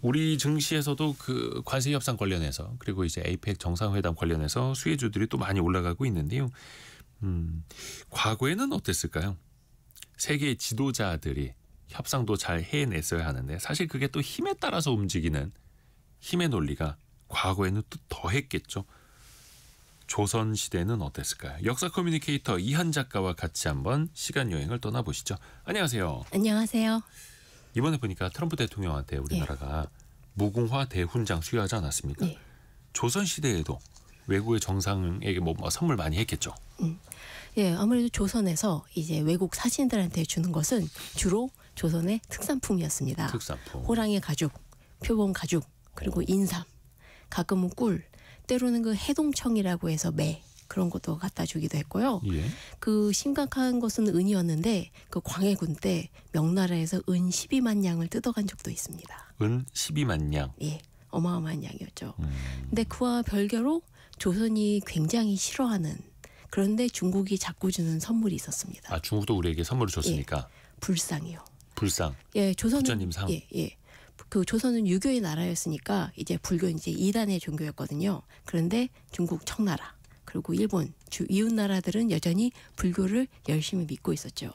우리 증시에서도 그 관세 협상 관련해서 그리고 이제 APEC 정상회담 관련해서 수혜주들이 또 많이 올라가고 있는데요. 과거에는 어땠을까요? 세계의 지도자들이 협상도 잘 해냈어야 하는데 사실 그게 또 힘에 따라서 움직이는 힘의 논리가 과거에는 또 더했겠죠. 조선시대는 어땠을까요? 역사 커뮤니케이터 이한 작가와 같이 한번 시간여행을 떠나보시죠. 안녕하세요. 안녕하세요. 이번에 보니까 트럼프 대통령한테 우리나라가 무궁화 대훈장 수여하지 않았습니까? 네. 조선시대에도 외국의 정상에게 뭐 선물 많이 했겠죠. 예, 아무래도 조선에서 이제 외국 사신들한테 주는 것은 주로 조선의 특산품이었습니다. 특산품. 호랑이 가죽, 표범 가죽, 그리고 인삼, 가끔은 꿀, 때로는 그 해동청이라고 해서 매 그런 것도 갖다 주기도 했고요. 예. 그 심각한 것은 은이었는데 그 광해군 때 명나라에서 은 12만 냥을 뜯어간 적도 있습니다. 은 12만 냥. 예, 어마어마한 양이었죠. 근데 그와 별개로 조선이 굉장히 싫어하는 그런데 중국이 자꾸 주는 선물이 있었습니다. 아, 중국도 우리에게 선물을 줬으니까. 불상이요. 불상. 예, 조선은 부처님상. 예. 그 조선은 유교의 나라였으니까 이제 불교 이제 2단의 종교였거든요. 그런데 중국 청나라 그리고 일본 이웃 나라들은 여전히 불교를 열심히 믿고 있었죠.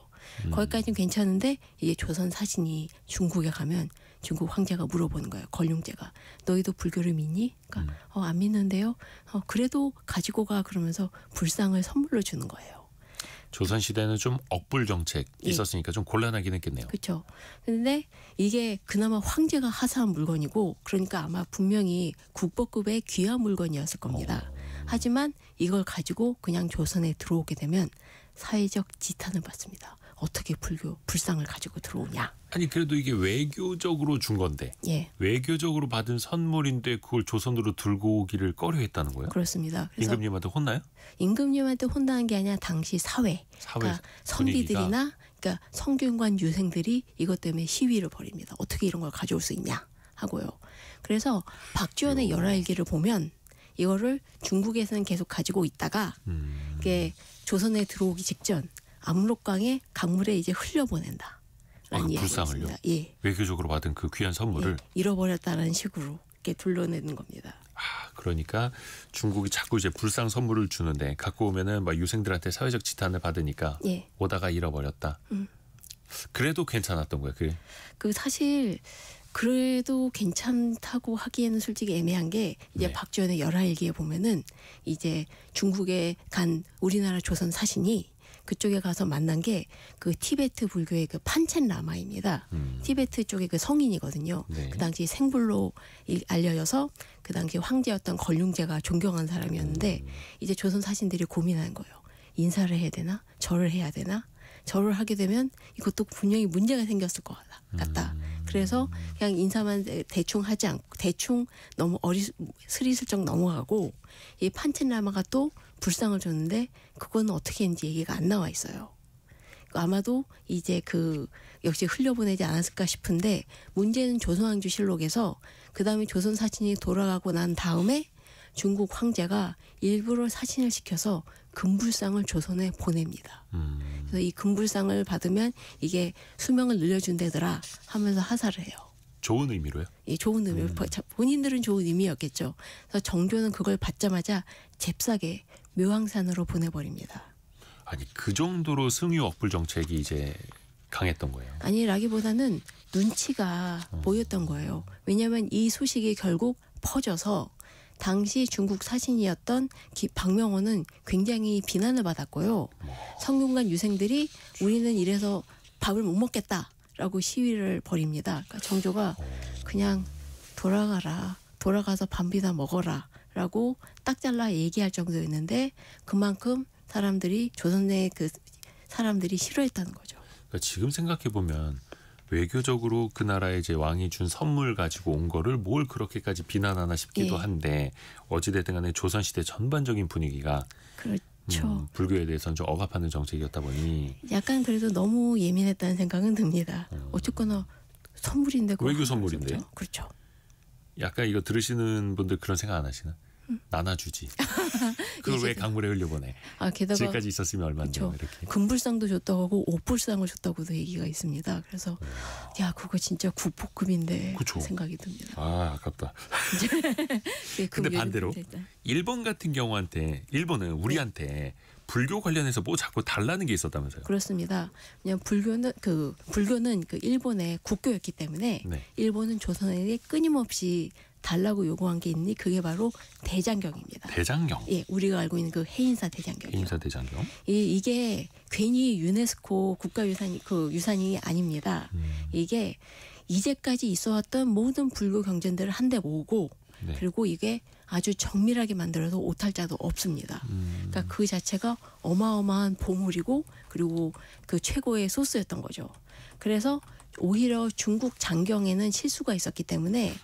거기까지는 괜찮은데 이게 조선 사신이 중국에 가면 중국 황제가 물어보는 거예요. 걸륭제가 너희도 불교를 믿니? 그러니까 안 믿는데요. 그래도 가지고 가 그러면서 불상을 선물로 주는 거예요. 조선시대는 좀 억불 정책 있었으니까 좀 곤란하긴 했겠네요. 그렇죠. 그런데 이게 그나마 황제가 하사한 물건이고 그러니까 아마 분명히 국보급의 귀한 물건이었을 겁니다. 하지만 이걸 가지고 그냥 조선에 들어오게 되면 사회적 지탄을 받습니다. 어떻게 불상을 가지고 들어오냐. 아니 그래도 이게 외교적으로 준 건데 예. 외교적으로 받은 선물인데 그걸 조선으로 들고 오기를 꺼려했다는 거예요? 그렇습니다. 그래서 임금님한테 혼나요? 임금님한테 혼나는 게 아니라 당시 사회 그러니까 선비들이나 그러니까 성균관 유생들이 이것 때문에 시위를 벌입니다. 어떻게 이런 걸 가져올 수 있냐 하고요. 그래서 박지원의 열화일기를 보면 이거를 중국에서는 계속 가지고 있다가 이게 조선에 들어오기 직전 압록강에 강물에 이제 흘려보낸다. 불상을요? 예. 외교적으로 받은 그 귀한 선물을 잃어버렸다는 식으로 이렇게 둘러내는 겁니다. 그러니까 중국이 자꾸 이제 불상 선물을 주는데 갖고 오면은 막 유생들한테 사회적 지탄을 받으니까 오다가 잃어버렸다. 그래도 괜찮았던 거예요. 그 사실 그래도 괜찮다고 하기에는 솔직히 애매한 게 이제 박지원의 열화일기에 보면은 이제 중국에 간 우리나라 조선 사신이 그쪽에 가서 만난 게 그 티베트 불교의 그 판첸 라마입니다. 티베트 쪽의 그 성인이거든요. 그 당시 생불로 알려져서 그 당시 황제였던 걸륭제가 존경한 사람이었는데 이제 조선 사신들이 고민하는 거예요. 인사를 해야 되나? 절을 해야 되나? 절을 하게 되면 이것도 분명히 문제가 생겼을 것 같다. 그래서 그냥 인사만 대충 하지 않고 대충 너무 스리슬쩍 넘어가고 이 판첸라마가 또 불상을 줬는데 그거는 어떻게 했는지 얘기가 안 나와 있어요. 아마도 이제 역시 흘려보내지 않았을까 싶은데 문제는 조선왕조실록에서 그 다음에 조선 사신이 돌아가고 난 다음에 중국 황제가 일부러 사신을 시켜서 금불상을 조선에 보냅니다. 그래서 이 금불상을 받으면 이게 수명을 늘려준다더라 하면서 하사를 해요. 좋은 의미로요? 예, 좋은 의미로. 본인들은 좋은 의미였겠죠. 그래서 정조는 그걸 받자마자 잽싸게 묘황산으로 보내버립니다. 아니 그 정도로 승유 억불 정책이 이제 강했던 거예요? 아니라기보다는 눈치가 보였던 거예요. 왜냐하면 이 소식이 결국 퍼져서 당시 중국 사신이었던 박명호는 굉장히 비난을 받았고요. 성균관 유생들이 우리는 이래서 밥을 못 먹겠다라고 시위를 벌입니다. 그러니까 정조가 그냥 돌아가서 밥이나 먹어라 라고 딱 잘라 얘기할 정도였는데 그만큼 조선 내 그 사람들이 싫어했다는 거죠. 그러니까 지금 생각해 보면 외교적으로 그 나라의 이제 왕이 준 선물 가지고 온 거를 뭘 그렇게까지 비난하나 싶기도 한데 어찌됐든 간에 조선시대 전반적인 분위기가 그렇죠. 불교에 대해서는 좀 억압하는 정책이었다 보니 약간 그래도 너무 예민했다는 생각은 듭니다. 어쨌거나 선물인데 외교 선물인데요? 그렇죠. 약간 이거 들으시는 분들 그런 생각 안 하시나? 나눠주지. 그걸 왜 강물에 흘려보내? 게다가 지금까지 있었으면 얼마인데 이렇게. 금불상도 줬다고 하고 옷불상을 줬다고도 얘기가 있습니다. 그래서 야 그거 진짜 구폭급인데 그쵸. 생각이 듭니다. 아깝다. 근데 반대로 일본 같은 경우한테 일본은 우리한테 불교 관련해서 뭐 자꾸 달라는 게 있었다면서요? 그렇습니다. 그냥 불교는 그 일본의 국교였기 때문에 일본은 조선에게 끊임없이 달라고 요구한 게 있니? 그게 바로 대장경입니다. 대장경? 예, 우리가 알고 있는 그 해인사 대장경이요. 해인사 대장경? 이게 괜히 유네스코 유산이 아닙니다. 이게 이제까지 있어왔던 모든 불교 경전들을 한데 모으고 그리고 이게 아주 정밀하게 만들어서 오탈자도 없습니다. 그러니까 그 자체가 어마어마한 보물이고 그리고 그 최고의 소스였던 거죠. 그래서 오히려 중국 장경에는 실수가 있었기 때문에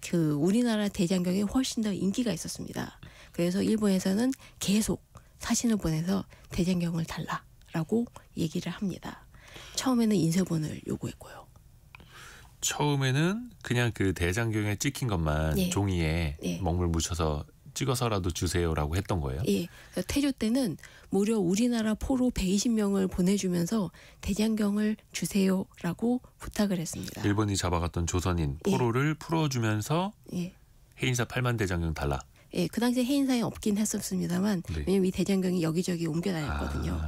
그 우리나라 대장경이 훨씬 더 인기가 있었습니다. 그래서 일본에서는 계속 사신을 보내서 대장경을 달라라고 얘기를 합니다. 처음에는 인쇄본을 요구했고요. 처음에는 그냥 그 대장경에 찍힌 것만 종이에 먹물 묻혀서 찍어서라도 주세요라고 했던 거예요? 예. 태조 때는 무려 우리나라 포로 120명을 보내주면서 대장경을 주세요라고 부탁을 했습니다. 일본이 잡아갔던 조선인 포로를 풀어주면서 해인사 8만 대장경 달라. 예, 그 당시에 해인사에 없긴 했었습니다만 왜냐면 이 대장경이 여기저기 옮겨다녔거든요.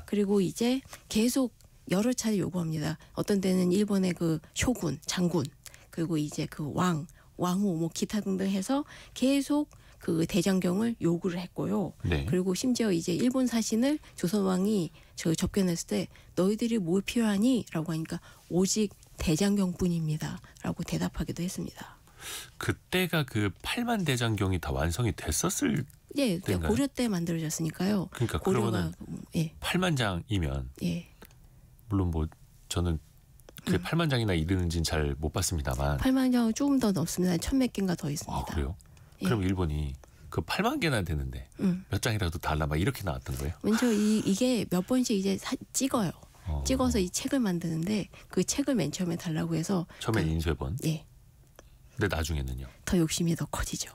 그리고 이제 계속 여러 차례 요구합니다. 어떤 때는 일본의 그 쇼군, 장군 그리고 이제 그 왕후 뭐 기타 등등 해서 계속 그 대장경을 요구를 했고요. 그리고 심지어 이제 일본 사신을 조선 왕이 접견했을 때 너희들이 뭐 필요하니? 라고 하니까 오직 대장경뿐입니다라고 대답하기도 했습니다. 그때가 그 8만 대장경이 다 완성이 됐었을 때인가요? 고려 때 만들어졌으니까요. 그러니까 그러면은 8만 장이면 물론 뭐 저는 그 8만 장이나 이르는지는 잘 못 봤습니다만 8만 장은 조금 더 넘습니다. 1000몇 개인가 더 있습니다. 그래요? 그럼 일본이 그 8만 개나 되는데 몇 장이라도 달라 막 이렇게 나왔던 거예요? 먼저 이게 몇 번씩 이제 찍어요. 찍어서 이 책을 만드는데 그 책을 맨 처음에 달라고 해서 처음엔 인쇄본. 근데 나중에는요? 더 욕심이 더 커지죠.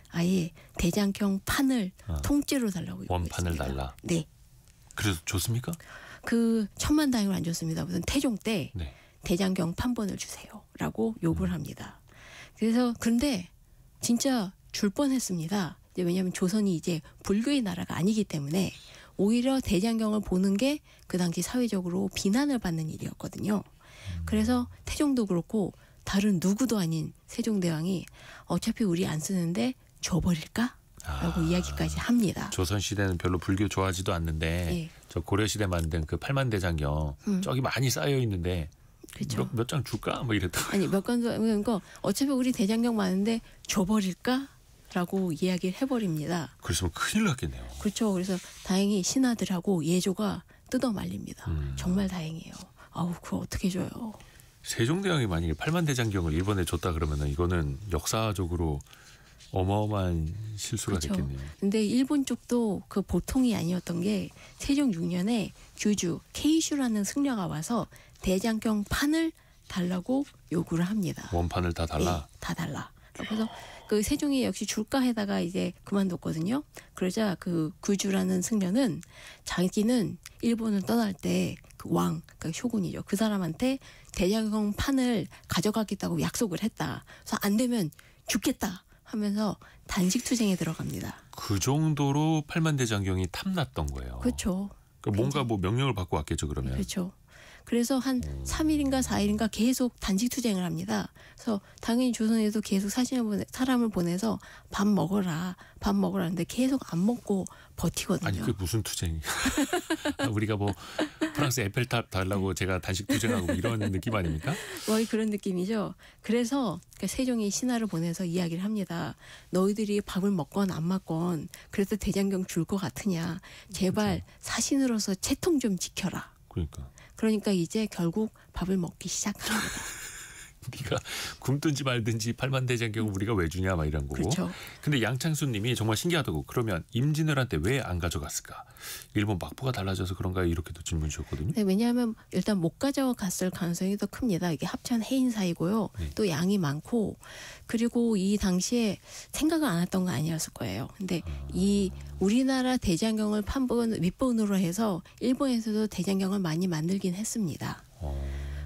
아예 대장경 판을 통째로 달라고 원판을 달라. 네. 그래서 줬습니까? 그 천만다행을 안 줬습니다. 무슨 태종 때 대장경 판본을 주세요라고 요구를 합니다. 그래서 근데 진짜 줄 뻔했습니다. 왜냐하면 조선이 이제 불교의 나라가 아니기 때문에 오히려 대장경을 보는 게 그 당시 사회적으로 비난을 받는 일이었거든요. 그래서 태종도 그렇고 다른 누구도 아닌 세종대왕이 어차피 우리 안 쓰는데 줘버릴까? 라고 이야기까지 합니다. 조선시대는 별로 불교 좋아하지도 않는데 저 고려시대 만든 그 8만 대장경 저기 많이 쌓여 있는데 그렇죠. 몇 장 줄까? 뭐 이랬다가 아니 몇 건 그러니까 어차피 우리 대장경 많은데 줘버릴까? 라고 이야기를 해버립니다. 그랬으면 큰일 났겠네요. 그렇죠. 그래서 다행히 신하들하고 예조가 뜯어 말립니다. 정말 다행이에요. 아우 그거 어떻게 줘요. 세종대왕이 만약에 8만 대장경을 일본에 줬다 그러면은 이거는 역사적으로 어마어마한 실수가 됐겠네요. 근데 일본 쪽도 그 보통이 아니었던 게 세종 6년에 규주 케이슈라는 승려가 와서 대장경 판을 달라고 요구를 합니다. 원판을 다 달라? 다 달라. 그래서 그 세종이 역시 줄까 해다가 이제 그만뒀거든요. 그러자 그 규주라는 승려는 자기는 일본을 떠날 때 그 왕, 그러니까 쇼군이죠. 그 사람한테 대장경 판을 가져가겠다고 약속을 했다. 그래서 안 되면 죽겠다 하면서 단식투쟁에 들어갑니다. 그 정도로 8만 대장경이 탐났던 거예요. 그렇죠. 그러니까 뭔가 뭐 명령을 받고 왔겠죠 그러면. 그렇죠. 그래서 한 3일인가 4일인가 계속 단식투쟁을 합니다. 그래서 당연히 조선에도 계속 사람을 보내서 밥 먹어라 하는데 계속 안 먹고 버티거든요. 아니 그게 무슨 투쟁이? 우리가 뭐 프랑스 에펠탑 달라고 제가 단식 투쟁하고 이런 느낌 아닙니까? 거의 그런 느낌이죠. 그래서 세종이 신하를 보내서 이야기를 합니다. 너희들이 밥을 먹건 안 먹건 그래도 대장경 줄 것 같으냐. 제발 사신으로서 채통 좀 지켜라. 그러니까. 그러니까 이제 결국 밥을 먹기 시작합니다. 우리가 굶든지 말든지 팔만대장경 우리가 왜 주냐 막 이런 거고. 그렇죠. 근데 양창수님이 정말 신기하다고. 그러면 임진왜란 때 왜 안 가져갔을까? 일본 막부가 달라져서 그런가요? 이렇게도 질문 주셨거든요. 네, 왜냐하면 일단 못 가져갔을 가능성이 더 큽니다. 이게 합천 해인 사이고요. 네. 또 양이 많고 그리고 이 당시에 생각을 안 했던 거 아니었을 거예요. 근데 이 우리나라 대장경을 윗번으로 해서 일본에서도 대장경을 많이 만들긴 했습니다.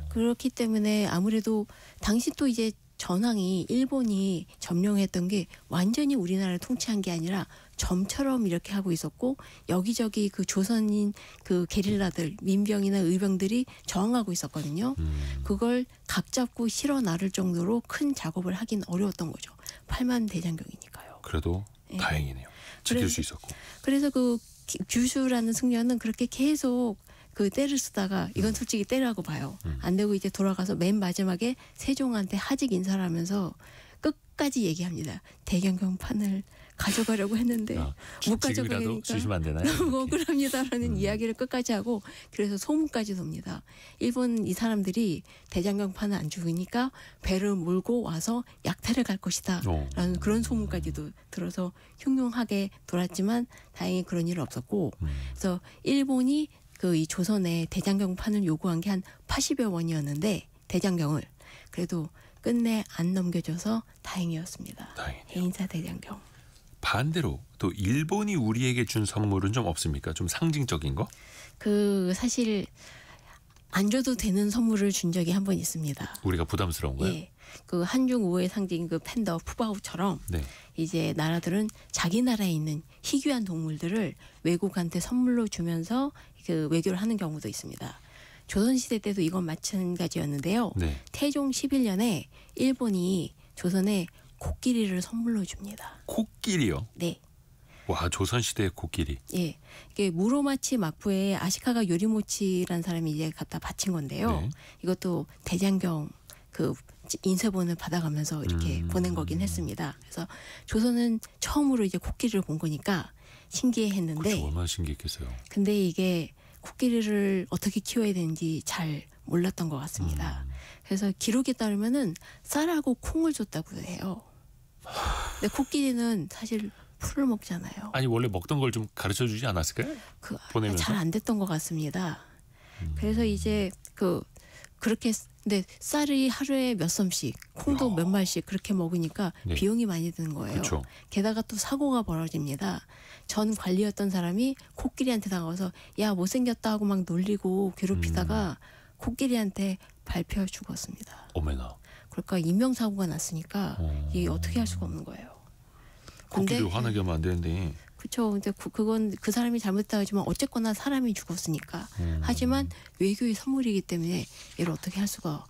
그렇기 때문에 아무래도 당시 또 이제 전황이 일본이 점령했던 게 완전히 우리나라를 통치한 게 아니라 점처럼 이렇게 하고 있었고 여기저기 그 조선인 그 게릴라들 민병이나 의병들이 저항하고 있었거든요. 그걸 각 잡고 실어 나를 정도로 큰 작업을 하긴 어려웠던 거죠. 8만 대장경이니까요. 그래도 네. 다행이네요. 지킬 수 있었고. 그래서 그 규슈라는 승려는 그렇게 계속 그 때를 쓰다가 이건 솔직히 때라고 봐요. 안 되고 이제 돌아가서 맨 마지막에 세종한테 하직 인사를 하면서 끝까지 얘기합니다. 대장경판을 가져가려고 했는데 못 가져가니까 주시면 안 되나요? 너무 억울합니다라는 이야기를 끝까지 하고 그래서 소문까지 돕니다. 일본 이 사람들이 대장경판을 안 죽으니까 배를 몰고 와서 약탈을 갈 것이다 라는 그런 소문까지도 들어서 흉흉하게 돌았지만 다행히 그런 일은 없었고 그래서 일본이 그 이 조선에 대장경판을 요구한 게 한 80여 원이었는데 대장경을 그래도 끝내 안 넘겨줘서 다행이었습니다. 다행이네요. 해인사 대장경. 반대로 또 일본이 우리에게 준 선물은 좀 없습니까? 좀 상징적인 거? 그 사실 안 줘도 되는 선물을 준 적이 한 번 있습니다. 우리가 부담스러운 거예요? 예. 그 한중 우호의 상징 그 팬더 푸바오처럼 네. 이제 나라들은 자기 나라에 있는 희귀한 동물들을 외국한테 선물로 주면서 그 외교를 하는 경우도 있습니다. 조선시대 때도 이건 마찬가지였는데요. 네. 태종 11년에 일본이 조선에 코끼리를 선물로 줍니다. 코끼리요? 네. 와, 조선시대의 코끼리. 예. 이게 무로마치 마쿠에 아시카가 요리모치라는 사람이 이제 갖다 바친 건데요. 네. 이것도 대장경 그 인쇄본을 받아가면서 이렇게 보낸 거긴 했습니다. 그래서 조선은 처음으로 이제 코끼리를 본 거니까 신기해했는데. 그렇죠. 얼마나 신기했겠어요. 근데 이게 코끼리를 어떻게 키워야 되는지 잘 몰랐던 것 같습니다. 그래서 기록에 따르면은 쌀하고 콩을 줬다고 해요. 근데 코끼리는 사실 풀을 먹잖아요. 아니 원래 먹던 걸 좀 가르쳐 주지 않았을까요? 잘 안 됐던 것 같습니다. 그래서 이제 그렇게 근데 쌀이 하루에 몇 섬씩, 콩도 몇 말씩 그렇게 먹으니까 네. 비용이 많이 드는 거예요. 그쵸. 게다가 또 사고가 벌어집니다. 전 관리였던 사람이 코끼리한테 다가와서 야 못생겼다 하고 막 놀리고 괴롭히다가 코끼리한테 밟혀 죽었습니다. 어메나. 그러니까 인명사고가 났으니까 이게 어떻게 할 수가 없는 거예요. 코끼리를 화나게 하면 안 되는데. 그렇죠. 근데 그건 그 사람이 잘못했다 하지만 어쨌거나 사람이 죽었으니까. 하지만 외교의 선물이기 때문에 얘를 어떻게 할 수가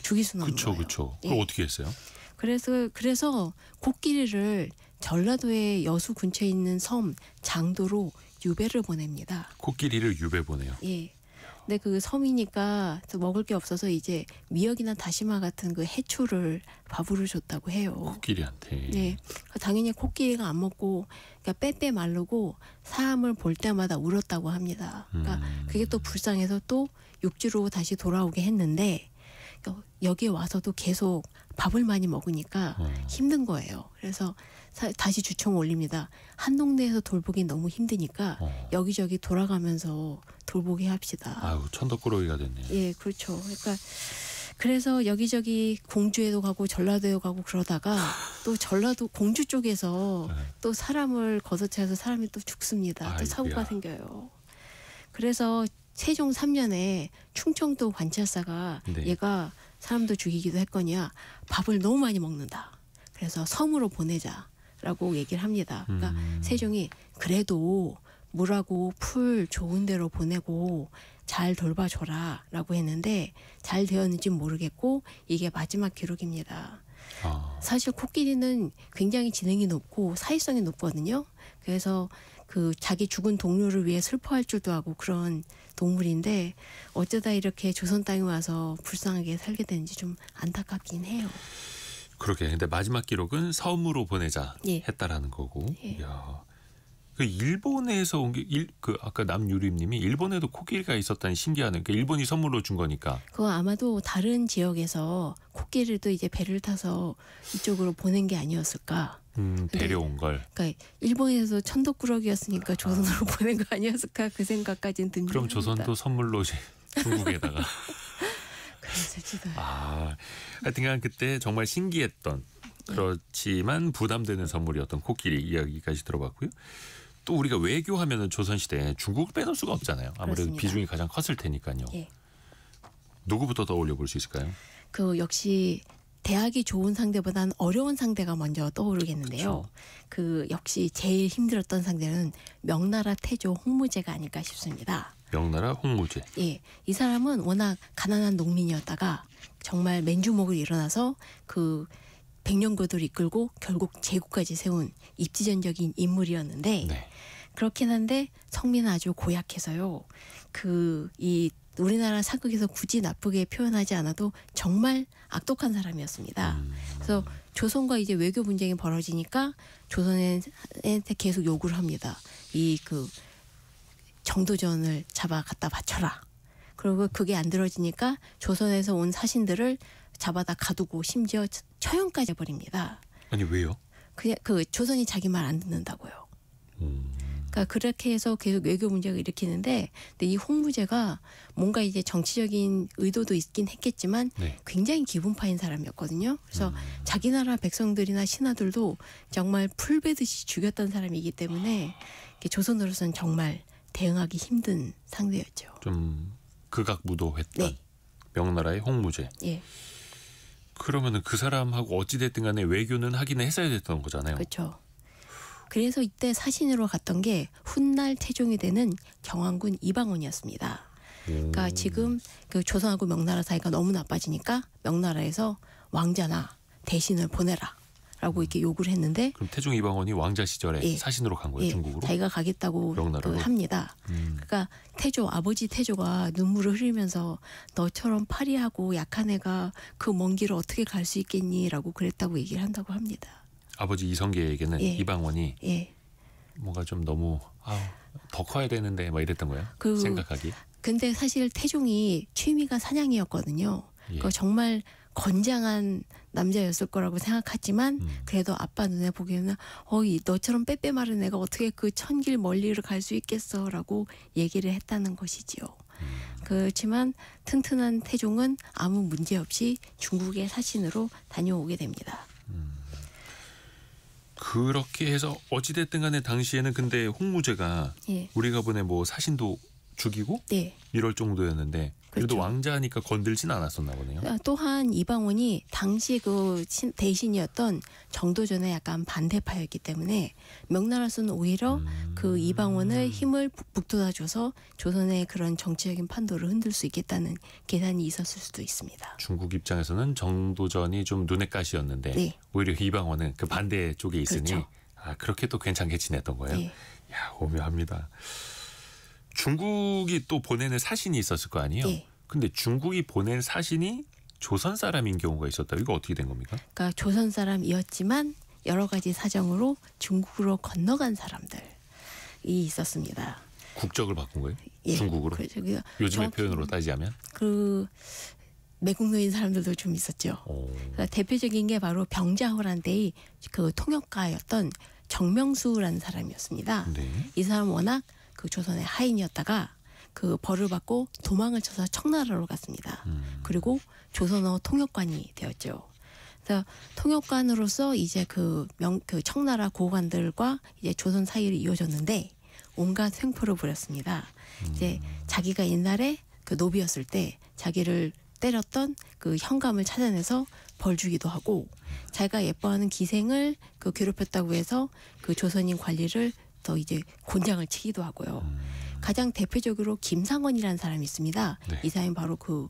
죽일 수는 없는 거예요. 그렇죠. 그럼 어떻게 했어요? 그래서 코끼리를 전라도의 여수 근처에 있는 섬 장도로 유배를 보냅니다. 코끼리를 유배 보내요. 예. 근데 그 섬이니까 먹을 게 없어서 이제 미역이나 다시마 같은 그 해초를 밥으로 줬다고 해요. 코끼리한테. 네. 당연히 코끼리가 안 먹고 그러니까 빼빼 마르고 사람을 볼 때마다 울었다고 합니다. 그러니까 그게 또 불쌍해서 또 육지로 다시 돌아오게 했는데 여기에 와서도 계속 밥을 많이 먹으니까 힘든 거예요. 그래서 다시 주총 올립니다. 한 동네에서 돌보기 너무 힘드니까 여기저기 돌아가면서 돌보게 합시다. 아유, 천덕꾸러기가 됐네요. 예, 그렇죠. 그러니까 그래서 여기저기 공주에도 가고 전라도에 가고 그러다가 또 전라도 공주 쪽에서 또 사람을 거서차해서 사람이 또 죽습니다. 또 사고가 생겨요. 그래서 세종 3년에 충청도 관찰사가 네. 얘가 사람도 죽이기도 했거니와 밥을 너무 많이 먹는다. 그래서 섬으로 보내자라고 얘기를 합니다. 그러니까 세종이 그래도 물하고 풀 좋은 데로 보내고 잘 돌봐줘라라고 했는데 잘 되었는지 모르겠고 이게 마지막 기록입니다. 사실 코끼리는 굉장히 지능이 높고 사회성이 높거든요. 그래서 그 자기 죽은 동료를 위해 슬퍼할 줄도 알고 그런 동물인데 어쩌다 이렇게 조선 땅에 와서 불쌍하게 살게 되는지 좀 안타깝긴 해요. 그렇게 근데 마지막 기록은 섬으로 보내자 예. 했다라는 거고. 예. 이야. 그 일본에서 온 게 그 아까 남유림님이 일본에도 코끼리가 있었다니 신기하네. 그 일본이 선물로 준 거니까. 그거 아마도 다른 지역에서 코끼리도 이제 배를 타서 이쪽으로 보낸 게 아니었을까. 데려온 걸. 그러니까 일본에서 천덕꾸러기였으니까 조선으로 보낸 거 아니었을까 그 생각까지는 듭니다. 그럼 조선도 선물로 이제 중국에다가. 그랬을지도. 하여튼간 그때 정말 신기했던 그렇지만 부담되는 선물이었던 코끼리 이야기까지 들어봤고요. 또 우리가 외교하면은 조선시대에 중국을 빼놓을 수가 없잖아요. 아무래도 그렇습니다. 비중이 가장 컸을 테니까요. 예. 누구부터 떠올려 볼 수 있을까요? 그 역시 대학이 좋은 상대보다는 어려운 상대가 먼저 떠오르겠는데요. 그렇죠. 그 역시 제일 힘들었던 상대는 명나라 태조 홍무제가 아닐까 싶습니다. 명나라 홍무제. 예, 이 사람은 워낙 가난한 농민이었다가 정말 맨주먹을 일어나서 그 백년고도를 이끌고 결국 제국까지 세운 입지전적인 인물이었는데 네. 그렇긴 한데 성미는 아주 고약해서요. 이 우리나라 사극에서 굳이 나쁘게 표현하지 않아도 정말 악독한 사람이었습니다. 그래서 조선과 이제 외교 분쟁이 벌어지니까 조선한테 계속 요구를 합니다. 이 그 정도전을 잡아 갖다 바쳐라. 그리고 그게 안 들어지니까 조선에서 온 사신들을 잡아다 가두고 심지어 처형까지 해버립니다. 아니 왜요? 그냥 그 조선이 자기 말 안 듣는다고요. 그러니까 그렇게 해서 계속 외교 문제를 일으키는데, 근데 이 홍무제가 뭔가 이제 정치적인 의도도 있긴 했겠지만 네. 굉장히 기분파인 사람이었거든요. 그래서 자기 나라 백성들이나 신하들도 정말 풀베듯이 죽였던 사람이기 때문에 조선으로서는 정말 대응하기 힘든 상대였죠. 좀 극악무도했던 네. 명나라의 홍무제. 예. 그러면은 그 사람하고 어찌됐든 간에 외교는 하긴 했어야 됐던 거잖아요. 그렇죠. 그래서 이때 사신으로 갔던 게 훗날 태종이 되는 경안군 이방원이었습니다. 그러니까 지금 그 조선하고 명나라 사이가 너무 나빠지니까 명나라에서 왕자나 대신을 보내라라고 이렇게 요구를 했는데, 그럼 태종 이방원이 왕자 시절에 예. 사신으로 간 거예요, 예, 중국으로? 자기가 가겠다고 명나라로? 합니다. 그러니까 아버지 태조가 눈물을 흘리면서 너처럼 파리하고 약한 애가 그 먼 길을 어떻게 갈 수 있겠니라고 그랬다고 얘기를 한다고 합니다. 아버지 이성계에게는 예. 이방원이 예. 뭔가 좀 너무 더 커야 되는데 막 이랬던 거예요. 생각하기. 근데 사실 태종이 취미가 사냥이었거든요. 예. 그 정말 건장한 남자였을 거라고 생각했지만 그래도 아빠 눈에 보기에는 너처럼 빼빼 마른 애가 어떻게 그 천길 멀리를 갈 수 있겠어라고 얘기를 했다는 것이지요. 그렇지만 튼튼한 태종은 아무 문제 없이 중국의 사신으로 다녀오게 됩니다. 그렇게 해서 어찌됐든 간에 당시에는 근데 홍무제가 예. 우리가 보낸 뭐 사신도 죽이고 네. 이럴 정도였는데 그래도 그렇죠. 왕자니까 건들진 않았었나 보네요. 또한 이방원이 당시 그 대신이었던 정도전에 약간 반대파였기 때문에 명나라에서는 오히려 그 이방원을 힘을 북돋아줘서 조선의 그런 정치적인 판도를 흔들 수 있겠다는 계산이 있었을 수도 있습니다. 중국 입장에서는 정도전이 좀 눈엣 가시였는데 네. 오히려 이방원은 그 반대 쪽에 있으니 그렇죠. 그렇게 또 괜찮게 지냈던 거예요. 네. 야, 오묘합니다. 중국이 또 보내는 사신이 있었을 거 아니에요? 네. 근데 중국이 보낸 사신이 조선 사람인 경우가 있었다. 이거 어떻게 된 겁니까? 그러니까 조선 사람이었지만 여러 가지 사정으로 중국으로 건너간 사람들이 있었습니다. 국적을 바꾼 거예요? 예. 중국으로? 요즘의 표현으로 따지자면? 매국노인 사람들도 좀 있었죠. 그러니까 대표적인 게 바로 병자호란 때의 그 통역가였던 정명수라는 사람이었습니다. 네. 이 사람은 워낙 그 조선의 하인이었다가 그 벌을 받고 도망을 쳐서 청나라로 갔습니다. 그리고 조선어 통역관이 되었죠. 그래서 통역관으로서 이제 그 청나라 고관들과 이제 조선 사이를 이어졌는데 온갖 횡포를 부렸습니다. 이제 자기가 옛날에 그 노비였을 때 자기를 때렸던 그 현감을 찾아내서 벌 주기도 하고, 자기가 예뻐하는 기생을 그 괴롭혔다고 해서 그 조선인 관리를 더 이제 곤장을 치기도 하고요. 가장 대표적으로 김상원이라는 사람이 있습니다. 네. 이 사람이 바로 그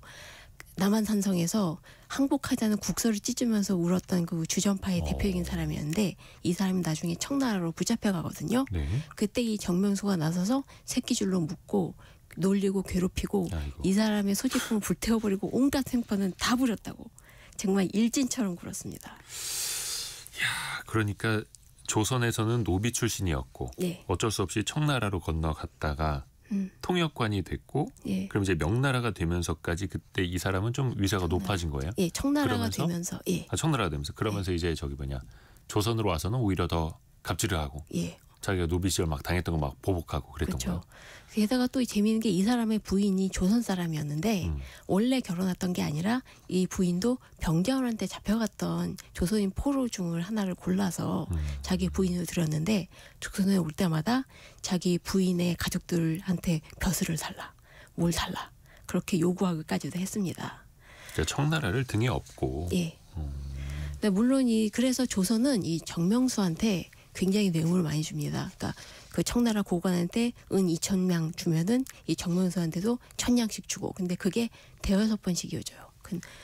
남한산성에서 항복하자는 국서를 찢으면서 울었던 그 주전파의 대표적인 사람이었는데, 이 사람이 나중에 청나라로 붙잡혀가거든요. 네. 그때 이 정명수가 나서서 새끼줄로 묶고 놀리고 괴롭히고 아이고. 이 사람의 소지품을 불태워버리고 온갖 횡포는 다 부렸다고 정말 일진처럼 굴었습니다. 야, 그러니까 조선에서는 노비 출신이었고 예. 어쩔 수 없이 청나라로 건너갔다가 통역관이 됐고 예. 그럼 이제 명나라가 되면서까지 그때 이 사람은 좀 위세가 높아진 거예요? 예, 청나라가 그러면서? 되면서 예. 청나라가 되면서 그러면서 이제 저기 뭐냐 조선으로 와서는 오히려 더 갑질을 하고 예. 자기가 노비 시절 막 당했던 거 막 보복하고 그랬던 그렇죠. 거예요. 게다가 또 재미있는 게 이 사람의 부인이 조선 사람이었는데 원래 결혼했던 게 아니라 이 부인도 병자호란때 잡혀갔던 조선인 포로 중을 하나를 골라서 자기 부인을 들였는데 조선에 올 때마다 자기 부인의 가족들한테 벼슬을 살라, 뭘 살라 그렇게 요구하기까지도 했습니다. 그러니까 청나라를 등에 업고. 예. 근데 물론 그래서 조선은 이 정명수한테 굉장히 뇌물을 많이 줍니다. 그러니까 그 청나라 고관한테 은 2,000명 주면은 이 정명수한테도 1,000냥씩 주고. 근데 그게 대여섯 번씩 이어져요.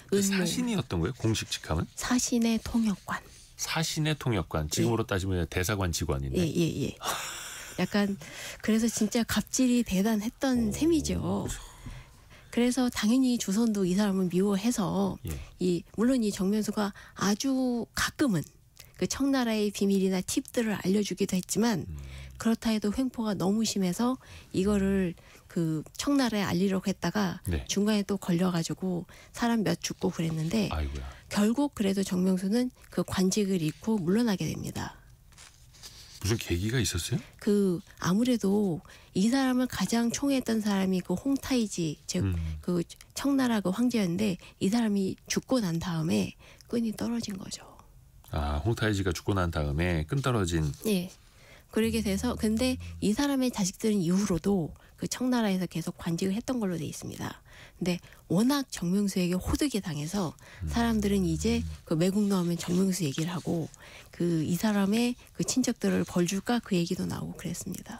사신이었던 거예요? 공식 직함은? 사신의 통역관. 사신의 통역관. 지금으로 따지면 대사관 직원인데. 예. 약간 그래서 진짜 갑질이 대단했던 셈이죠. 그래서 당연히 조선도 이 사람을 미워해서 물론 이 정명수가 아주 가끔은 그 청나라의 비밀이나 팁들을 알려주기도 했지만 그렇다 해도 횡포가 너무 심해서 이거를 그 청나라에 알리려고 했다가 중간에 또 걸려가지고 사람 몇 죽고 그랬는데 아이고야. 결국 그래도 정명수는 그 관직을 잃고 물러나게 됩니다. 무슨 계기가 있었어요? 아무래도 이 사람을 가장 총애했던 사람이 그 홍타이지 즉 그 청나라 그 황제였는데 이 사람이 죽고 난 다음에 끈이 떨어진 거죠. 아, 홍타이지가 죽고 난 다음에 끈 떨어진. 예. 그러게 돼서 근데 이 사람의 자식들은 이후로도 그 청나라에서 계속 관직을 했던 걸로 돼 있습니다. 근데 워낙 정명수에게 호되게 당해서 사람들은 이제 그 매국 나오면 정명수 얘기를 하고 이 사람의 그 친척들을 벌 줄까 그 얘기도 나오고 그랬습니다.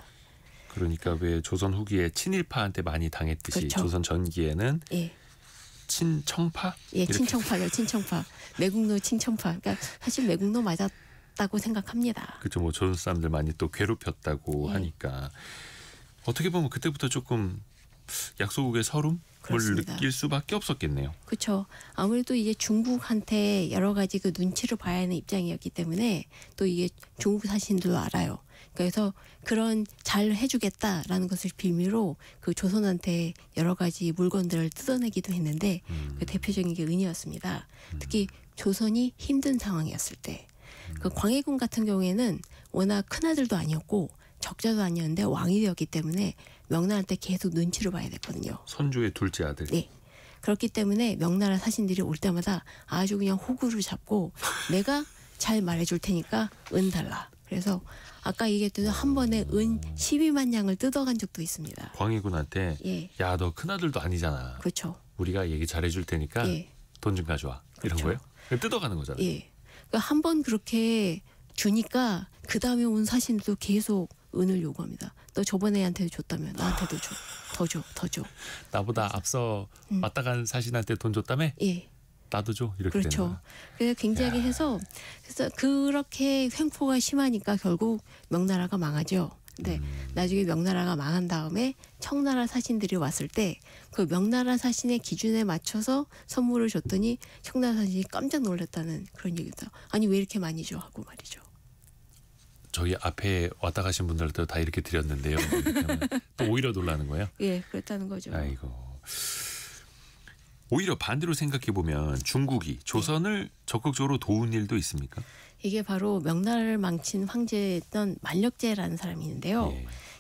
그러니까 왜 조선 후기에 친일파한테 많이 당했듯이 그렇죠. 조선 전기에는 친청파? 예, 친청파요, 친청파. 매국노 친청파. 그러니까 사실 매국노 맞았다고 생각합니다. 그렇죠. 뭐 조선 사람들 많이 또 괴롭혔다고 하니까 어떻게 보면 그때부터 조금 약소국의 서름을 그렇습니다. 느낄 수밖에 없었겠네요. 그렇죠. 아무래도 이제 중국한테 여러 가지 그 눈치를 봐야 하는 입장이었기 때문에 또 이게 중국 사신들도 알아요. 그래서 그런 잘 해주겠다라는 것을 빌미로 그 조선한테 여러 가지 물건들을 뜯어내기도 했는데 그 대표적인 게 은이었습니다. 특히 조선이 힘든 상황이었을 때 그 광해군 같은 경우에는 워낙 큰 아들도 아니었고 적자도 아니었는데 왕이 되었기 때문에 명나라한테 계속 눈치를 봐야 됐거든요. 선조의 둘째 아들. 네. 그렇기 때문에 명나라 사신들이 올 때마다 아주 그냥 호구를 잡고 내가 잘 말해줄 테니까 은 달라. 그래서 아까 얘기했던 한 번에 은 12만 냥을 뜯어간 적도 있습니다. 광해군한테 야, 너 큰아들도 아니잖아. 그렇죠. 우리가 얘기 잘해줄 테니까 돈 좀 가져와. 이런 거예요? 뜯어가는 거잖아요. 예. 그러니까 한 번 그렇게 주니까 그 다음에 온 사신들도 계속 은을 요구합니다. 너 저번 애한테도 줬다며 나한테도 줘. 더 줘. 나보다 앞서 왔다 간 사신한테 돈 줬다며? 예. 나도 줘. 이렇게 되는 그렇죠. 그래서 굉장히 해서 그래서 그렇게 횡포가 심하니까 결국 명나라가 망하죠. 근데 나중에 명나라가 망한 다음에 청나라 사신들이 왔을 때 그 명나라 사신의 기준에 맞춰서 선물을 줬더니 청나라 사신이 깜짝 놀랐다는 그런 얘기도. 아니 왜 이렇게 많이 줘 하고 말이죠. 저희 앞에 왔다 가신 분들도 다 이렇게 드렸는데요. 또 오히려 놀라는 거예요? 예, 그렇다는 거죠. 아이고. 오히려 반대로 생각해 보면 중국이 조선을 적극적으로 도운 일도 있습니까? 이게 바로 명나라를 망친 황제였던 만력제라는 사람이 있는데요.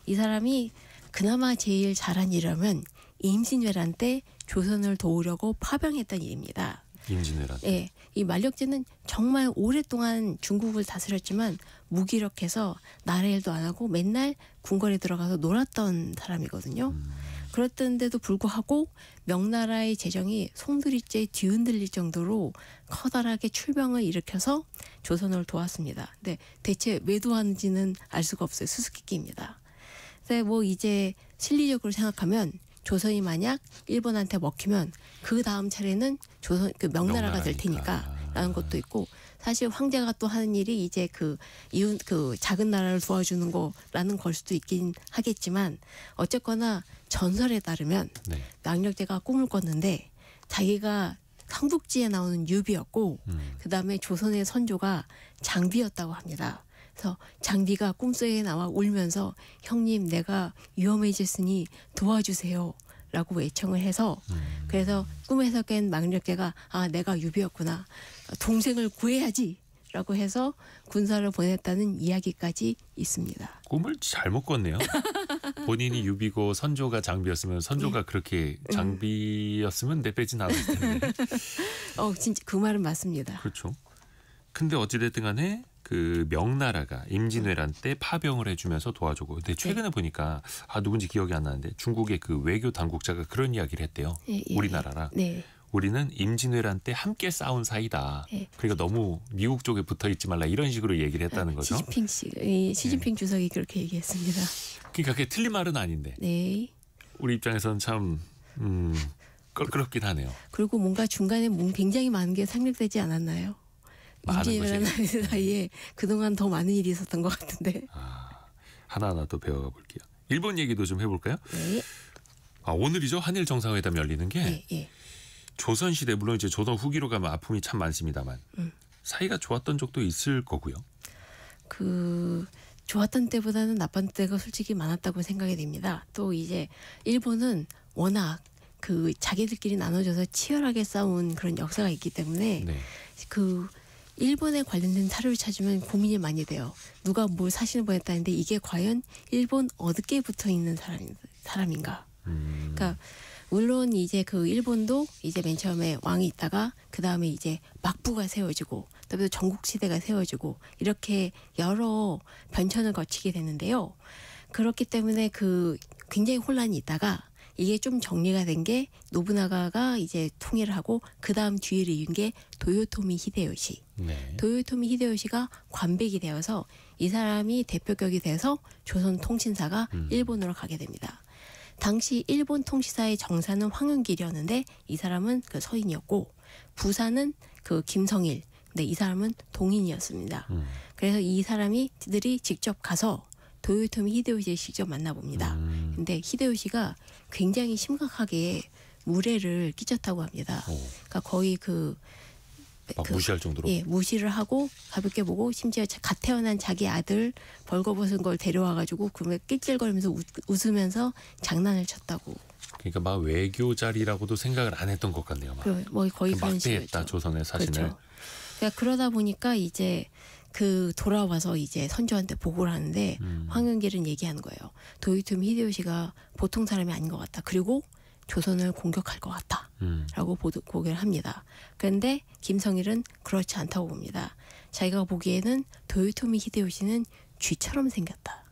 이 사람이 그나마 제일 잘한 일이라면 임진왜란 때 조선을 도우려고 파병했던 일입니다. 임진왜란. 예, 이 만력제는 정말 오랫동안 중국을 다스렸지만 무기력해서 나라 일도 안 하고 맨날 궁궐에 들어가서 놀았던 사람이거든요. 그랬던데도 불구하고 명나라의 재정이 송두리째 뒤흔들릴 정도로 커다랗게 출병을 일으켜서 조선을 도왔습니다. 근데 대체 왜 도왔는지는 알 수가 없어요. 수수께끼입니다. 근데 뭐 이제 실리적으로 생각하면 조선이 만약 일본한테 먹히면 그 다음 차례는 조선 그 명나라가 될 테니까라는 것도 있고 사실 황제가 또 하는 일이 이제 그 작은 나라를 도와주는 거라는 걸 수도 있긴 하겠지만 어쨌거나 전설에 따르면 만력제가 꿈을 꿨는데 자기가 삼국지에 나오는 유비였고 그 다음에 조선의 선조가 장비였다고 합니다. 그래서 장비가 꿈속에 나와 울면서 형님 내가 위험해졌으니 도와주세요 라고 외청을 해서 그래서 꿈에서 깬 망력개가 아 내가 유비였구나 동생을 구해야지 라고 해서 군사를 보냈다는 이야기까지 있습니다. 꿈을 잘못 꿨네요. 본인이 유비고 선조가 장비였으면 선조가 그렇게 장비였으면 내빼진 않았을 텐데. 진짜 그 말은 맞습니다. 그렇죠. 근데 어찌됐든 간에 그 명나라가 임진왜란 때 파병을 해주면서 도와주고 근데 최근에 보니까 누군지 기억이 안 나는데 중국의 그 외교 당국자가 그런 이야기를 했대요. 우리나라랑. 우리는 임진왜란 때 함께 싸운 사이다. 그러니까 너무 미국 쪽에 붙어 있지 말라 이런 식으로 얘기를 했다는 거죠. 시진핑 주석이 그렇게 얘기했습니다. 그러니까 그게 틀린 말은 아닌데. 우리 입장에서는 참 껄끄럽긴 하네요. 그리고 뭔가 중간에 굉장히 많은 게 상륙되지 않았나요? 임진왜란 사이에 그동안 더 많은 일이 있었던 것 같은데. 하나하나 또 배워가 볼게요. 일본 얘기도 좀 해볼까요? 오늘이죠. 한일 정상회담 열리는 게. 조선시대 물론 이제 조선 후기로 가면 아픔이 참 많습니다만 사이가 좋았던 적도 있을 거고요. 좋았던 때보다는 나빴던 때가 솔직히 많았다고 생각이 됩니다. 또 이제 일본은 워낙 자기들끼리 나눠져서 치열하게 싸운 그런 역사가 있기 때문에 일본에 관련된 사료를 찾으면 고민이 많이 돼요. 누가 뭘 사신을 보냈다는데 이게 과연 일본 어디에 붙어 있는 사람인가? 그러니까 물론 이제 일본도 이제 맨 처음에 왕이 있다가 그 다음에 이제 막부가 세워지고 또 전국 시대가 세워지고 이렇게 여러 변천을 거치게 되는데요. 그렇기 때문에 굉장히 혼란이 있다가 이게 좀 정리가 된 게 노부나가가 이제 통일을 하고 그 다음 뒤를 이은 게 도요토미 히데요시. 도요토미 히데요시가 관백이 되어서 이 사람이 대표격이 돼서 조선 통신사가 일본으로 가게 됩니다. 당시 일본 통치사의 정사는 황윤길이었는데 이 사람은 서인이었고 부사는 김성일. 근데 이 사람은 동인이었습니다. 그래서 이 사람들이 직접 가서 도요토미 히데요시를 직접 만나봅니다. 근데 히데요시가 굉장히 심각하게 무례를 끼쳤다고 합니다. 그러니까 거의 무시할 정도로? 무시를 하고 가볍게 보고 심지어 갓 태어난 자기 아들 벌거벗은 걸 데려와가지고 그러면 낄낄거리면서 웃으면서 장난을 쳤다고. 그러니까 막 외교자리라고도 생각을 안 했던 것 같네요. 거의 그런 막대했다 조선의 사신을. 그렇죠. 그러니까 그러다 보니까 이제 돌아와서 이제 선조한테 보고를 하는데 황윤길은 얘기하는 거예요. 도요토미 히데요시가 보통 사람이 아닌 것 같다. 그리고 조선을 공격할 것 같다. 라고 보고를 합니다. 그런데 김성일은 그렇지 않다고 봅니다. 자기가 보기에는 도요토미 히데요시는 쥐처럼 생겼다.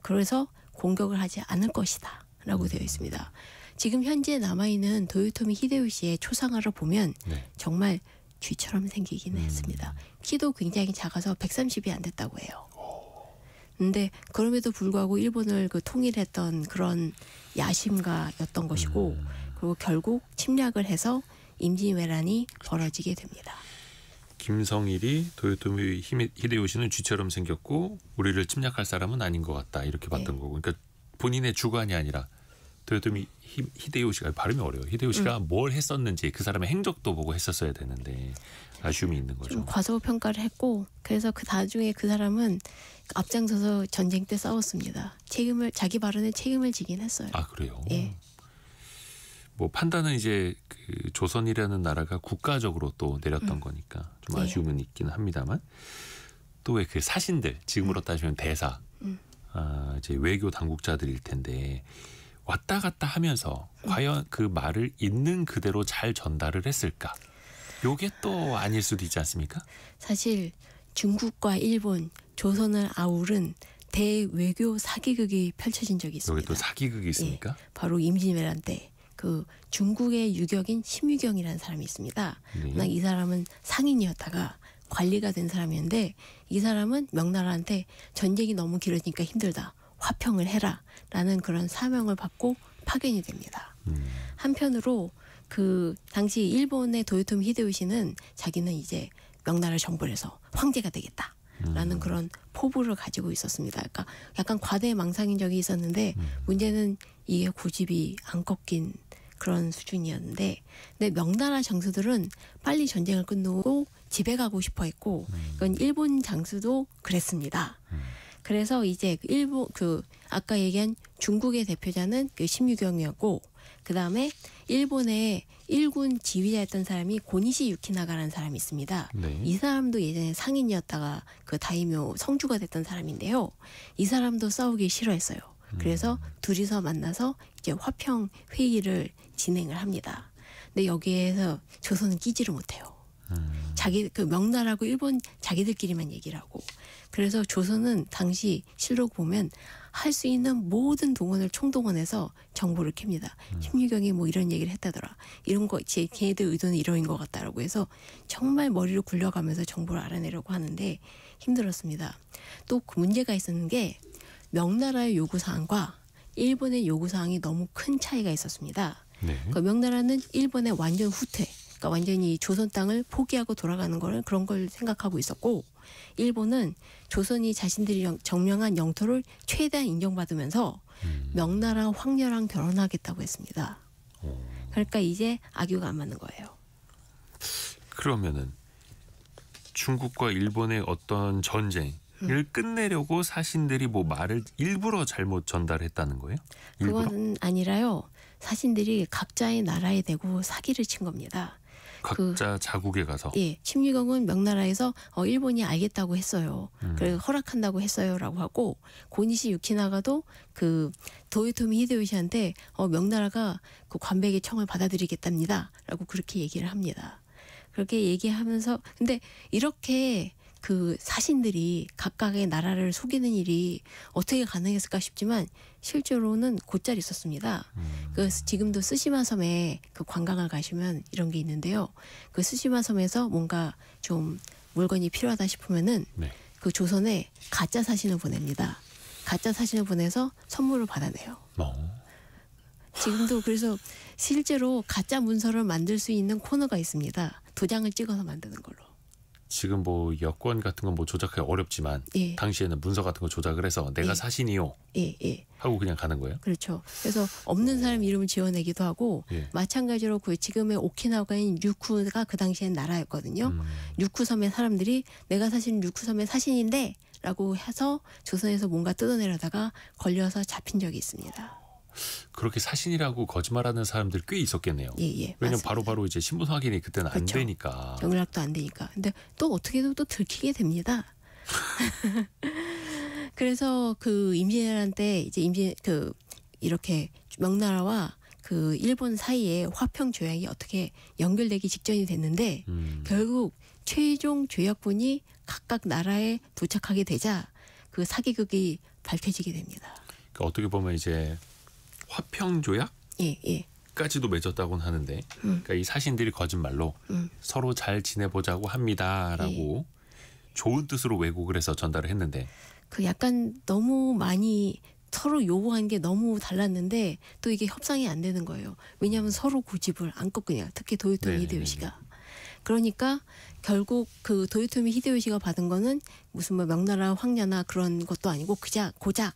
그래서 공격을 하지 않을 것이다. 라고 되어 있습니다. 지금 현재 남아있는 도요토미 히데요시의 초상화를 보면 정말 쥐처럼 생기기는 했습니다. 키도 굉장히 작아서 130이 안 됐다고 해요. 근데 그럼에도 불구하고 일본을 통일했던 그런 야심가였던 것이고 그리고 결국 침략을 해서 임진왜란이 벌어지게 됩니다. 김성일이 도요토미 히데요시는 쥐처럼 생겼고 우리를 침략할 사람은 아닌 것 같다 이렇게 봤던 거고 그러니까 본인의 주관이 아니라 도요토미 히데요시가 발음이 어려워요. 히데요시가 뭘 했었는지 그 사람의 행적도 보고 했었어야 되는데 아쉬움이 있는 거죠. 좀 과소평가를 했고 그래서 나중에 그 사람은 앞장서서 전쟁 때 싸웠습니다. 자기 발언에 책임을 지긴 했어요. 그래요? 판단은 이제 조선이라는 나라가 국가적으로 또 내렸던 거니까 좀 아쉬움은 있기는 합니다만 또 왜 사신들 지금으로 따지면 대사 이제 외교 당국자들일 텐데 왔다 갔다 하면서 과연 그 말을 있는 그대로 잘 전달을 했을까? 요게 또 아닐 수도 있지 않습니까? 사실 중국과 일본, 조선을 아우른 대외교 사기극이 펼쳐진 적이 있습니다. 여기 또 사기극이 있습니까? 바로 임진왜란 때 중국의 유격인 심유경이라는 사람이 있습니다. 이 사람은 상인이었다가 관리가 된 사람이었는데 이 사람은 명나라한테 전쟁이 너무 길어지니까 힘들다. 화평을 해라 라는 그런 사명을 받고 파견이 됩니다. 한편으로 당시 일본의 도요토미 히데요시는 자기는 이제 명나라를 정벌 해서 황제가 되겠다 라는 그런 포부를 가지고 있었습니다. 그러니까 약간 과대망상인 적이 있었는데 문제는 이게 고집이 안 꺾인 그런 수준이었는데 근데 명나라 장수들은 빨리 전쟁을 끝내고 집에 가고 싶어 했고 이건 일본 장수도 그랬습니다. 그래서 이제 일본 아까 얘기한 중국의 대표자는 그 심유경이었고 그 다음에 일본의 일군 지휘자였던 사람이 고니시 유키나가라는 사람이 있습니다. 네. 이 사람도 예전에 상인이었다가 그 다이묘 성주가 됐던 사람인데요. 이 사람도 싸우기 싫어했어요. 그래서 둘이서 만나서 이제 화평 회의를 진행을 합니다. 근데 여기에서 조선은 끼지를 못해요. 자기 그 명나라하고 일본 자기들끼리만 얘기를 하고 그래서 조선은 당시 실록 보면 할 수 있는 모든 동원을 총동원해서 정보를 캡니다. 심유경이 뭐 이런 얘기를 했다더라. 이런 거 걔네들 의도는 이러인 것 같다라고 해서 정말 머리를 굴려가면서 정보를 알아내려고 하는데 힘들었습니다. 또 그 문제가 있었는 게 명나라의 요구사항과 일본의 요구사항이 너무 큰 차이가 있었습니다. 네. 그 명나라는 일본의 완전 후퇴, 그러니까 완전히 조선 땅을 포기하고 돌아가는 거를 그런 걸 생각하고 있었고 일본은 조선이 자신들이 점령한 영토를 최대한 인정받으면서 명나라 황녀랑 결혼하겠다고 했습니다. 그러니까 이제 악유가 안 맞는 거예요. 그러면은 중국과 일본의 어떤 전쟁을 끝내려고 사신들이 뭐 말을 일부러 잘못 전달했다는 거예요? 일부러? 그건 아니라요. 사신들이 각자의 나라에 대고 사기를 친 겁니다. 각자 자국에 가서. 예, 심유경은 명나라에서 일본이 알겠다고 했어요. 그래서 허락한다고 했어요라고 하고 고니시 유키나가도 그 도요토미 히데요시한테 명나라가 그 관백의 청을 받아들이겠답니다라고 그렇게 얘기를 합니다. 그렇게 얘기하면서 근데 이렇게 그 사신들이 각각의 나라를 속이는 일이 어떻게 가능했을까 싶지만 실제로는 곧잘 있었습니다. 그 지금도 쓰시마 섬에 그 관광을 가시면 이런 게 있는데요. 그 쓰시마 섬에서 뭔가 좀 물건이 필요하다 싶으면은 네. 그 조선에 가짜 사신을 보냅니다. 가짜 사신을 보내서 선물을 받아내요. 지금도 그래서 실제로 가짜 문서를 만들 수 있는 코너가 있습니다. 도장을 찍어서 만드는 걸로. 지금 뭐 여권 같은 건 뭐 조작하기 어렵지만 예. 당시에는 문서 같은 거 조작을 해서 내가 예. 사신이요 예. 하고 그냥 가는 거예요? 그렇죠. 그래서 없는 사람 이름을 지어내기도 하고 예. 마찬가지로 그 지금의 오키나와인 류쿠가 그 당시엔 나라였거든요. 류쿠섬의 사람들이 내가 사실 류쿠섬의 사신인데 라고 해서 조선에서 뭔가 뜯어내려다가 걸려서 잡힌 적이 있습니다. 그렇게 사신이라고 거짓말하는 사람들 꽤 있었겠네요. 예. 왜냐면 맞습니다. 바로바로 이제 신분 확인이 그때는 안 그렇죠. 되니까. 연락도 안 되니까. 근데 또 어떻게든 또 들키게 됩니다. 그래서 그 임진왜란 때 이제 이렇게 명나라와 그 일본 사이에 화평 조약이 어떻게 연결되기 직전이 됐는데 결국 최종 조약본이 각각 나라에 도착하게 되자 그 사기극이 밝혀지게 됩니다. 그러니까 어떻게 보면 이제 화평 조약? 예. 까지도 맺었다고는 하는데 그러니까 이 사신들이 거짓말로 서로 잘 지내보자고 합니다라고 좋은 뜻으로 왜곡을 해서 전달을 했는데 그 약간 너무 많이 서로 요구한 게 너무 달랐는데 또 이게 협상이 안 되는 거예요. 왜냐하면 서로 고집을 안 꺾으냐. 특히 도요토미 히데요시가. 그러니까 결국 그 도요토미 히데요시가 받은 거는 무슨 뭐 명나라 황녀나 그런 것도 아니고 고작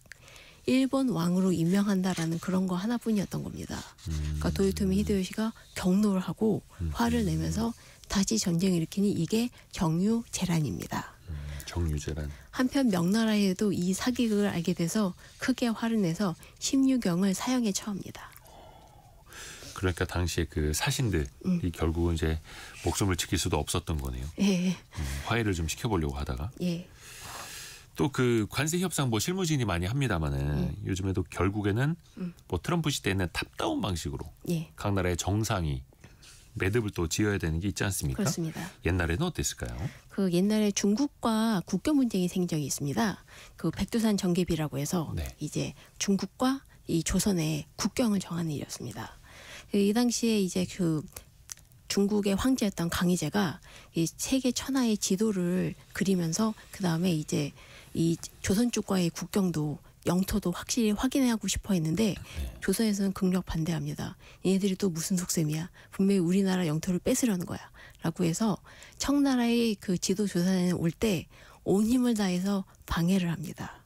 일본 왕으로 임명한다라는 그런 거 하나뿐이었던 겁니다. 그러니까 도요토미 히데요시가 경로를 하고 화를 내면서 다시 전쟁을 일으키니 이게 정유재란입니다. 정유재란. 한편 명나라에도 이 사기극을 알게 돼서 크게 화를 내서 심유경을 사형에 처합니다. 그러니까 당시에 그 사신들이 결국은 이제 목숨을 지킬 수도 없었던 거네요. 예. 화해를 좀 시켜보려고 하다가. 예. 또 그 관세 협상 뭐 실무진이 많이 합니다마는 요즘에도 결국에는 뭐 트럼프 시대에는 탑다운 방식으로 예. 각 나라의 정상이 매듭을 또 지어야 되는 게 있지 않습니까? 그렇습니다. 옛날에는 어땠을까요? 그 옛날에 중국과 국경 분쟁이 생긴 적이 있습니다. 그 백두산 정계비라고 해서 네. 이제 중국과 이 조선의 국경을 정하는 일이었습니다. 이 당시에 이제 그 중국의 황제였던 강희제가 이 세계 천하의 지도를 그리면서 그 다음에 이제 이 조선 쪽과의 국경도 영토도 확실히 확인하고 싶어 했는데 조선에서는 극력 반대합니다. 얘네들이 또 무슨 속셈이야. 분명히 우리나라 영토를 뺏으려는 거야. 라고 해서 청나라의 그 지도 조사에 올 때 온 힘을 다해서 방해를 합니다.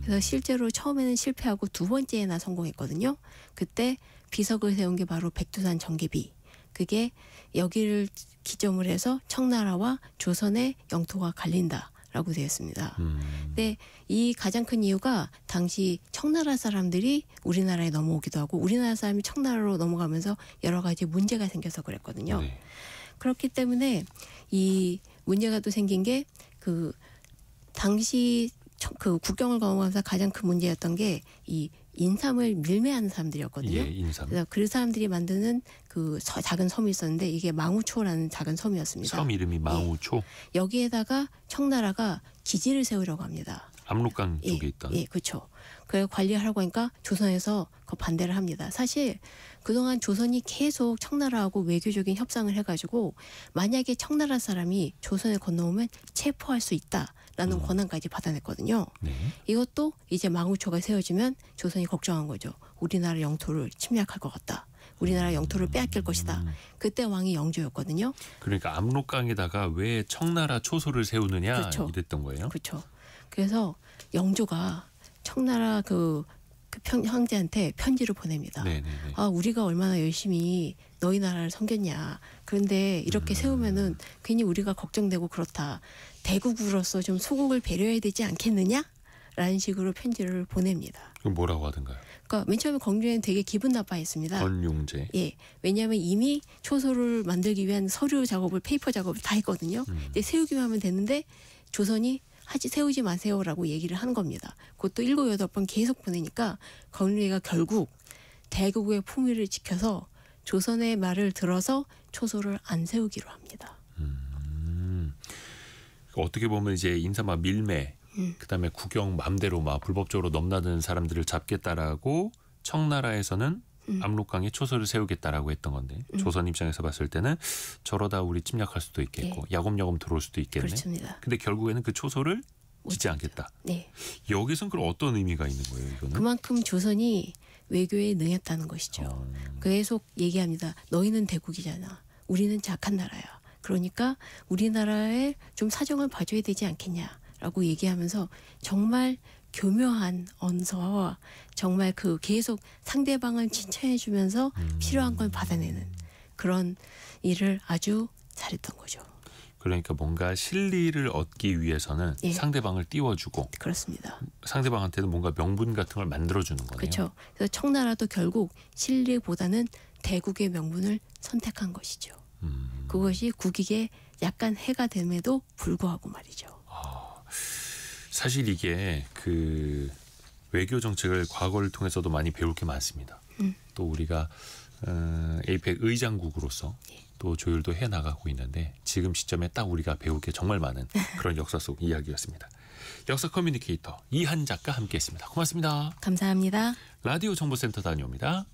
그래서 실제로 처음에는 실패하고 두 번째나 성공했거든요. 그때 비석을 세운 게 바로 백두산 정계비. 그게 여기를 기점으로 해서 청나라와 조선의 영토가 갈린다라고 되었습니다. 근데 이 가장 큰 이유가 당시 청나라 사람들이 우리나라에 넘어오기도 하고 우리나라 사람이 청나라로 넘어가면서 여러 가지 문제가 생겨서 그랬거든요. 네. 그렇기 때문에 이 문제가 또 생긴 게 그 당시 그 국경을 건너면서 가장 큰 문제였던 게 이 인삼을 밀매하는 사람들이었거든요. 예, 인삼. 그래서 그 사람들이 만드는 그 작은 섬이 있었는데 이게 망우초라는 작은 섬이었습니다. 섬 이름이 망우초. 여기에다가 청나라가 기지를 세우려고 합니다. 압록강 쪽에 있던. 예, 그렇죠. 그걸 관리하려고 하니까 조선에서 그 반대를 합니다. 사실 그동안 조선이 계속 청나라하고 외교적인 협상을 해가지고 만약에 청나라 사람이 조선에 건너오면 체포할 수 있다라는 권한까지 받아냈거든요. 네. 이것도 이제 망우초가 세워지면 조선이 걱정한 거죠. 우리나라 영토를 침략할 것 같다. 우리나라 영토를 빼앗길 것이다. 그때 왕이 영조였거든요. 그러니까 압록강에다가 왜 청나라 초소를 세우느냐 그렇죠. 이랬던 거예요. 그렇죠. 그래서 영조가 청나라 그 황제한테 편지를 보냅니다. 네네네. 아, 우리가 얼마나 열심히 너희 나라를 섬겼냐. 그런데 이렇게 세우면은 괜히 우리가 걱정되고 그렇다. 대국으로서 좀 소국을 배려해야 되지 않겠느냐? 라는 식으로 편지를 보냅니다. 그럼 뭐라고 하던가요? 그러니까 맨 처음에 광주에는 되게 기분 나빠했습니다. 권용제. 예, 왜냐하면 이미 초소를 만들기 위한 서류 작업을 페이퍼 작업을 다 했거든요. 근데 세우기만 하면 됐는데 조선이 세우지 마세요라고 얘기를 하는 겁니다. 그것도 7, 8번 계속 보내니까 권리가 결국 대국의 품위를 지켜서 조선의 말을 들어서 초소를 안 세우기로 합니다. 어떻게 보면 이제 인삼아 밀매, 그다음에 국영 맘대로 막 불법적으로 넘나드는 사람들을 잡겠다라고 청나라에서는 압록강에 초소를 세우겠다라고 했던 건데 조선 입장에서 봤을 때는 저러다 우리 침략할 수도 있겠고 야곱야곱 들어올 수도 있겠네. 그렇습니다. 근데 결국에는 그 초소를 짓지 않겠다. 네. 여기선 그럼 어떤 의미가 있는 거예요, 이거는? 그만큼 조선이 외교에 능했다는 것이죠. 계속 얘기합니다. 너희는 대국이잖아. 우리는 착한 나라야. 그러니까 우리나라에 좀 사정을 봐줘야 되지 않겠냐라고 얘기하면서 정말 교묘한 언서와 정말 그 계속 상대방을 칭찬해주면서 필요한 걸 받아내는 그런 일을 아주 잘했던 거죠. 그러니까 뭔가 실리를 얻기 위해서는 예. 상대방을 띄워주고 그렇습니다. 상대방한테는 뭔가 명분 같은 걸 만들어주는 거네요. 그렇죠. 그래서 청나라도 결국 실리보다는 대국의 명분을 선택한 것이죠. 그것이 국익에 약간 해가 됨에도 불구하고 말이죠. 사실 이게 그 외교 정책을 과거를 통해서도 많이 배울 게 많습니다. 또 우리가 에이펙 의장국으로서 또 조율도 해나가고 있는데 지금 시점에 딱 우리가 배울 게 정말 많은 그런 역사 속 이야기였습니다. 역사 커뮤니케이터 이한 작가 함께했습니다. 고맙습니다. 감사합니다. 라디오 정보센터 다녀옵니다.